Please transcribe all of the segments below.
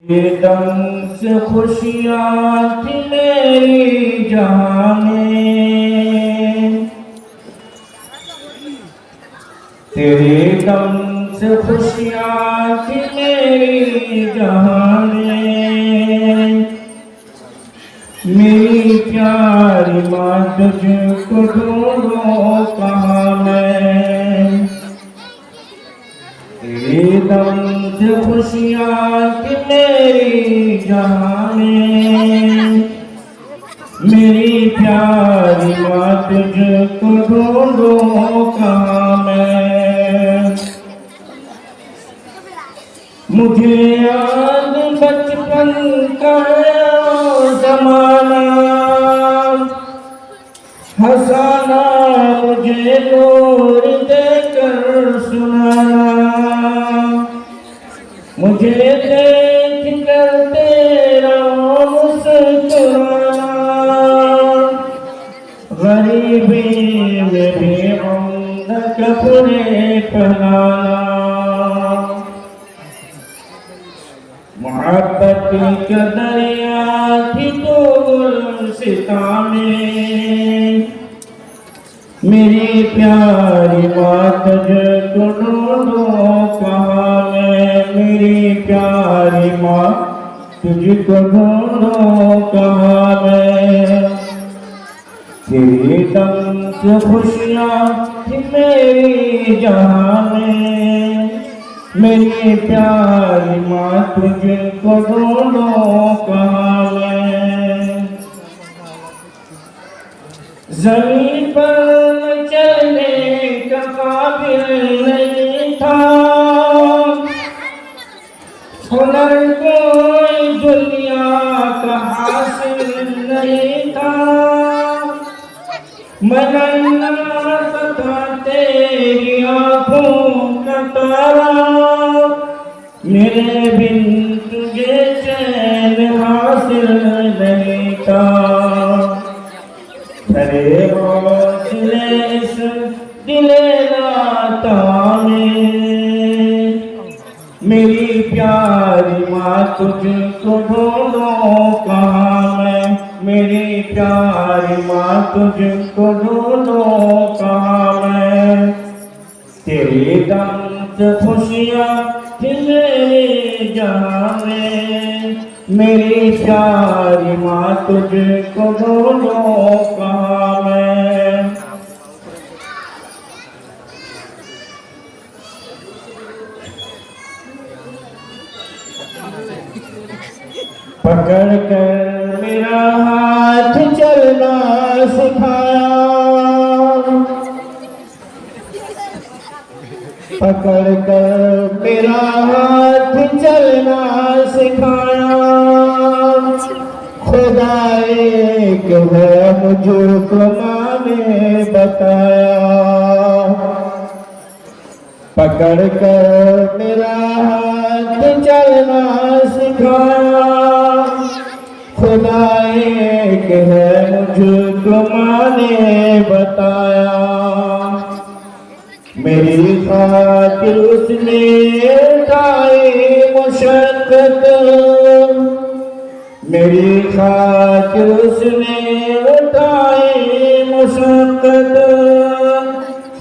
दम से खुशियाँ थी मेरी जहाँ में, तेरे दम से खुशियाँ थी मेरी जहाँ में। मेरी प्यारी माँ तुझको ढूंढूं कहाँ मैं, तेरे दम से खुशियाँ थी मेरी जहाँ में। मेरी प्यारी माँ तुझको ढूंढूं कहाँ मैं। मुझे याद बचपन का ज़माना, हंसाना मुझे नूर देकर सुनाना। मुझे देख कर तेरा मुस्कुराना, गरीबी में भी उम्र कपड़े पहनाना। मोहब्बत का दरिया थी तो गुलसिता में। मेरी प्यारी माँ तुझको ढूंढूं कहाँ मैं। मेरी प्यारी माँ तुझको ढूंढूं कहाँ मैं। तेरे दम से खुशियाँ थी मेरी जहाँ में। मेरी प्यारी माँ तुझको ढूंढूं कहाँ मैं। ज़मीन पर चलने का काबिल नहीं था, हुनर कोई दुनिया का हासिल नहीं था। मरना था तेरी आँखों का तारा, मेरे बिन तुझे चैन हासिल नहीं था। तेरे हौसले इस दिले नाता में। मेरी प्यारी माँ तुझको ढूंढूं कहाँ मैं। मेरी प्यारी माँ तुझको ढूंढूं कहाँ मैं। तेरे दम से खुशियाँ थी मेरी जहाँ में। मेरी प्यारी माँ तुझको ढूंढूं कहाँ मैं। पकड़ कर मेरा हाथ चलना सिखाया, पकड़ कर मेरा हाथ चलना सिखाया। खुदा एक है मुझको माँ ने बताया। पकड़ कर मेरा हाथ चलना सिखाया। खुदा एक है मुझको माँ ने बताया। मेरी खातिर उसने उठाई मुशक्कत, मेरी खातिर उसने उठाई मुशक्कत।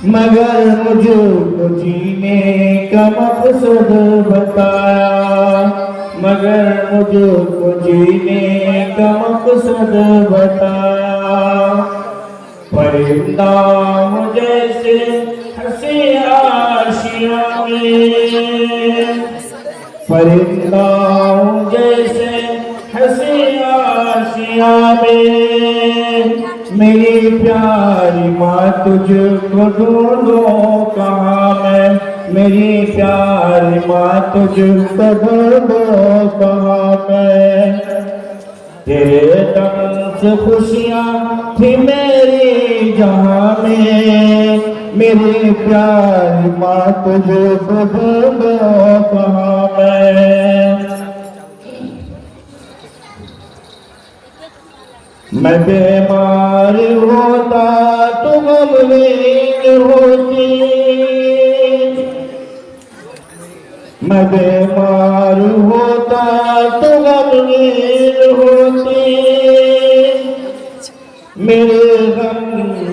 मगर मुझको जीने का मकसद बताया। मगर मुझको जीने का मकसद बताया। परिंदा जैसे हंसी आशिया में, परिंदा जैसे हंसी आशिया में। मेरी प्यारी माँ तुझको ढूंढूं कहाँ मैं। मेरी प्यारी माँ तुझको ढूंढूं कहाँ मैं। तेरे दम से खुशियाँ थी मेरी जहाँ में। मेरी प्यारी माँ तुझको ढूंढूं कहाँ मैं बीमार होता तो गमगीन होती। मैं बीमार होता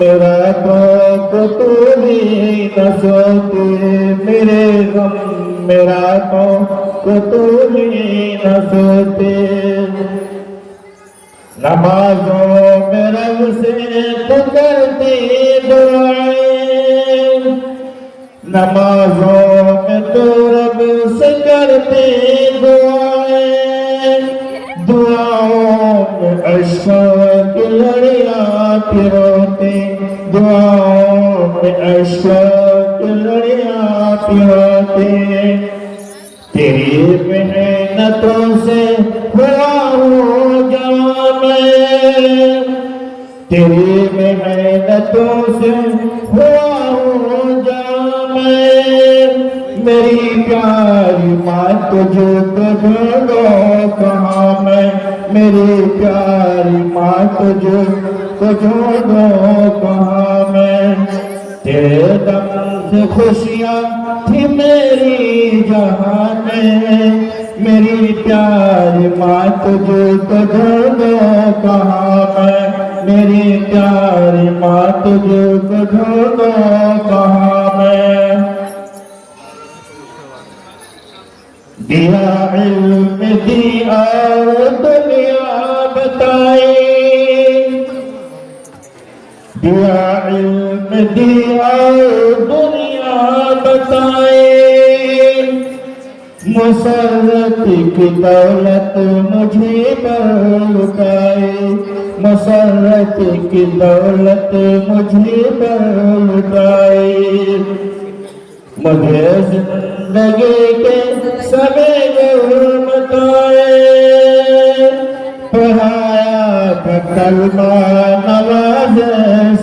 मेरा तो तू भी न सोती, मेरे गम मेरा तो तू भी न सोती। नमाजों में रब से तो करती दुआएं, नमाजों में तो रब से करती दुआएं, दुआओं में अश्क की लड़ियां पिरोती, दुआओं में अश्क की लड़ियां पिरोती। तेरी मेहनतों से हुआ हूँ जामे, तेरी मेहनतों से हुआ हूँ जामे। मेरी प्यारी माँ तुझको ढूंढो कहाँ मैं, मेरी प्यारी माँ तुझको ढूंढो कहाँ मैं। तेरे दम से खुशियाँ थी मेरी जहाँ में, मेरी प्यारी माँ तुझको ढूंढो कहाँ मैं, मेरी प्यारी माँ तुझको ढूंढो कहाँ मैं। दिया इल्म दिया दुनिया बताई, दिया इल्म दिया दुनिया बताए। मुसर्रत की दौलत मुझे पर लुटाए, मुसर्रत की दौलत मुझे पर लुटाए। मुझे जिंदगी के समय बताए, पढ़ाया था कलमा नमाज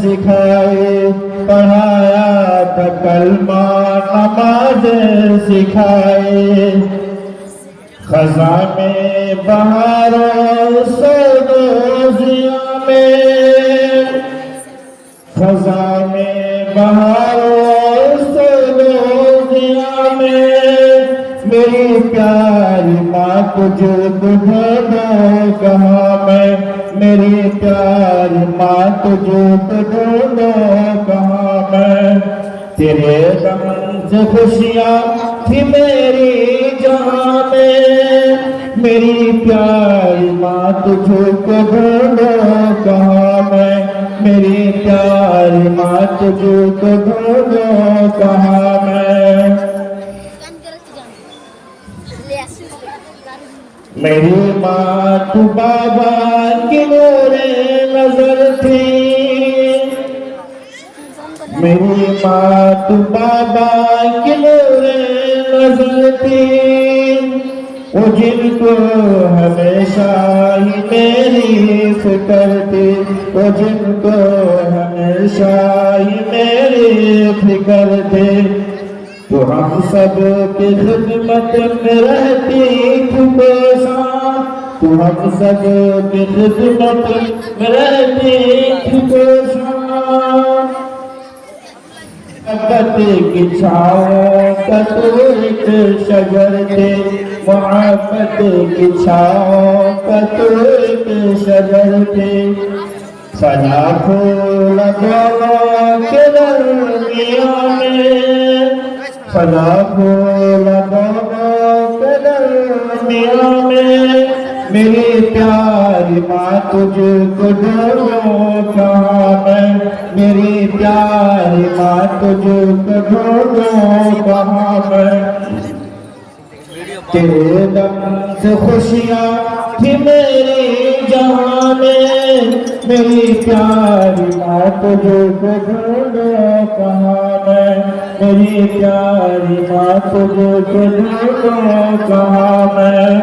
सिखाए, पढ़ाया था कलमा नमाज सिखाए। खज़ा में बहारों सौदोजिया में, खज़ा में बहारों सौदोजिया में। मेरी प्यारी माँ तुझको ढूंढो कहाँ मैं, मेरी प्यारी माँ तुझको ढूंढो कहाँ मैं। तेरे दम से खुशियाँ थी मेरी जहाँ में, मेरी प्यारी माँ तुझको ढूंढो कहाँ मैं, मेरी प्यारी माँ तुझको ढूंढो कहाँ मैं। मेरी माँ तू बाबा की नूरे नजर थी, मेरी माँ तू बाबा की नूरे नजर थी। वो जिनको हमेशा ही मेरी फिक्र थी, वो जिनको हमेशा ही मेरी फिक्र थी। तो हम सब की खिदमत में रहती खुशा, तो हम सब की खिदमत में रहती खुशा। मोहब्बत की छाँव का तो एक शजर थे, मोहब्बत की छाँव का तो एक शजर थे। सजा फूल दोनों के दरमियाँ में, सजा फूल दोनों के दरमियाँ में। मेरी प्यारी माँ तुझको ढूंढो कहाँ मैं, मेरी प्यारी माँ तुझको ढूंढो कहाँ मैं। तेरे दम से खुशियाँ थी मेरी जहाँ में, मेरी प्यारी माँ तुझको ढूंढो कहाँ मैं, मेरी प्यारी माँ तुझको ढूंढो कहाँ मैं।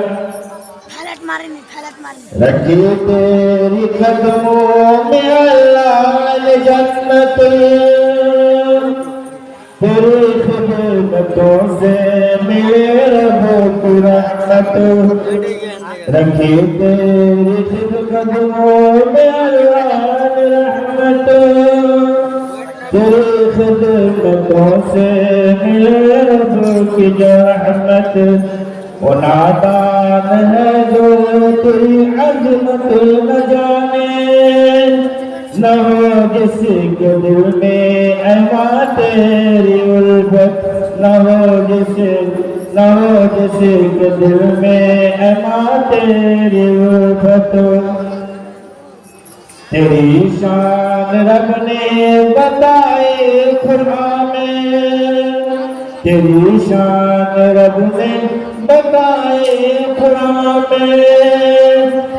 रखी तेरी कदमों में अल्लाह ने जन्नत, तेरी खिदमतों से मिले रब की रहमत। रखी तेरी कदमों में अल्लाह ने रहमत, तेरी खिदमतों से मिले रब की रहमत। वो नादान है जो तेरी अज़मत न जाने, न हो जिसके दिल में ऐमा तेरी उल्फत, न हो जिसके दिल में ऐमा तेरी उल्फत। तेरी शान रब ने बताई कुरान में, तेरी शान रब ने बताई कुरान में।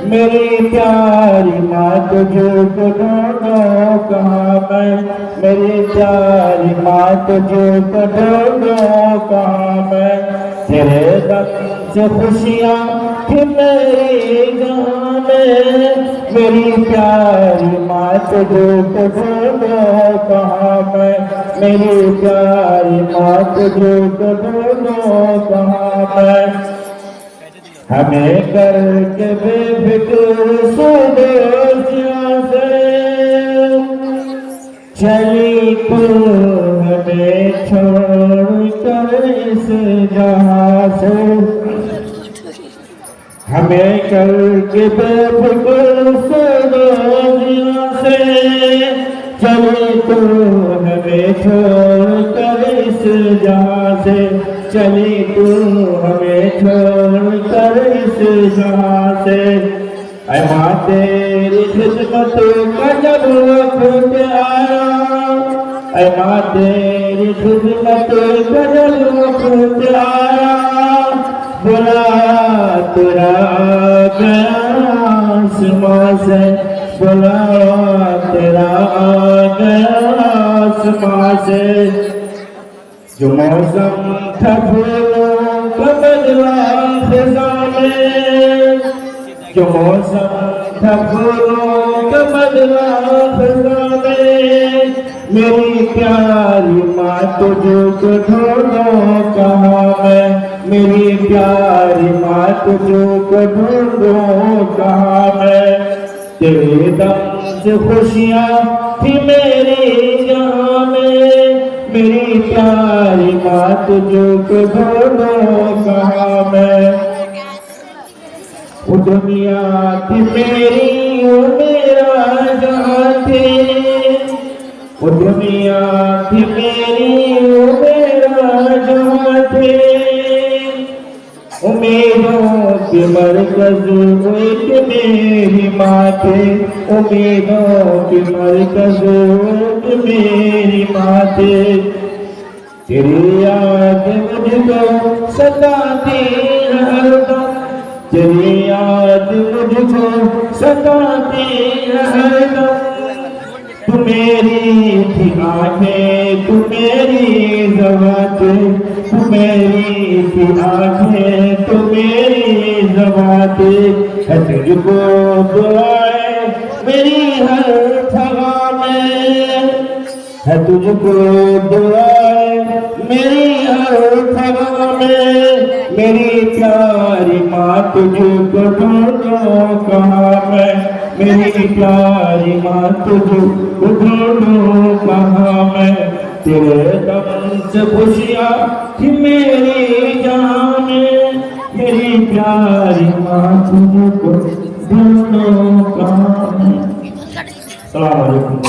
मेरी प्यारी माँ तुझको ढूंढो कहाँ मैं, मेरी प्यारी माँ तुझको ढूंढो कहाँ मैं। तेरे दम से खुशियाँ थी मेरी जहाँ में, मेरी प्यारी माँ तुझको ढूंढो कहाँ मैं, मेरी प्यारी माँ तुझको ढूंढो कहाँ मैं। हमें करके बेफिक्र स्वदेशियों से चली तू, हमें छोड़ कर इस जहां से। हमें करके बेफिक्र स्वदेशियों से चली तू, हमें छोड़ कर इस जहां से। चली तू हमें छोड़ कर इस जहां से। ऐ माँ तेरी खिदमत का जब वक्त आया, ऐ माँ तेरी खिदमत का जब वक्त आया। बुलाया तेरा आ गया आसमां से, बुलाया तेरा आ गया आसमां से। जो मौसम था फूलों का बदला खिज़ां में, जो मौसम था फूलों का बदला खिज़ां में। मेरी प्यारी माँ तुझको ढूंढो कहाँ मैं, मेरी प्यारी माँ तुझको ढूंढो कहाँ मैं। तेरे दम से खुशियाँ थी मेरी जहाँ में, मेरी प्यारी माँ तुझको ढूंढो कहाँ मैं। वो दुनिया थी मेरी वो मेरा जहाँ थे, वो दुनिया थी मेरी वो मेरा जहाँ थे। उम्मीदों के मरकज एक मेरी माँ थे, उम्मीदों के मरकज एक मेरी माँ थे। तेरी याद मुझको सताती हरदम, तेरी याद मुझको सताती हरदम। तू मेरी थी आंखें, तू मेरी ज़बान थे, तू मेरी थी आंखें, तू मेरी ज़बान थे। है तुझको दुआएं मेरी हर फगा में, है तुझको दुआएं मेरी हर फगा में। मेरी प्यारी माँ तुझको ढूंढो कहाँ मैं, मेरी प्यारी माँ तुझको ढूंढो कहाँ मैं। तेरे दम से खुशियाँ थी मेरी जहाँ में, मेरी प्यारी माँ तुझको ढूंढो कहाँ मैं। अस्सलाम वालेकुम।